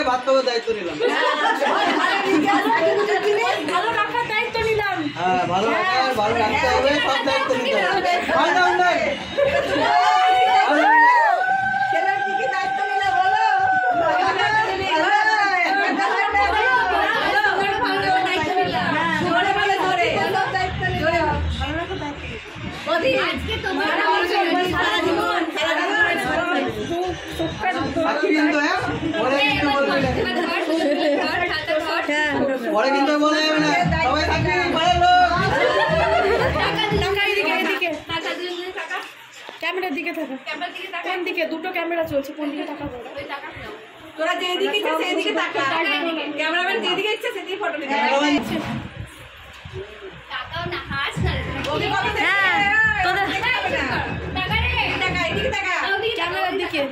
ভাত খাওয়ার দায়িত্ব নিলাম। ভালো রাখার দায়িত্ব নিলাম। হ্যাঁ, ভালো রাখতে হবে, সব দায়িত্ব নিতে হবে। ছেলের কি দায়িত্ব নিলে বলো? আজকে তোমার সারা জীবন পরে কিন্তু বলা যাবে না, সবাই থাকবে ঘরের লোক। ক্যামেরার দিকে থাকো। কোন দিকে? দুটো ক্যামেরা চলছে, কোন দিকে তাকাবো? তোরা যেদিকে ইচ্ছে সেদিকে তাকা। ক্যামেরাম্যান যেদিকে ইচ্ছে সেদিকে ফটো নিতে পারে। তাকাও না, হাস না। ওকে কত দেখে? তোদের টাকা রে। টাকা এদিকে টাকা। ক্যামেরার দিকে।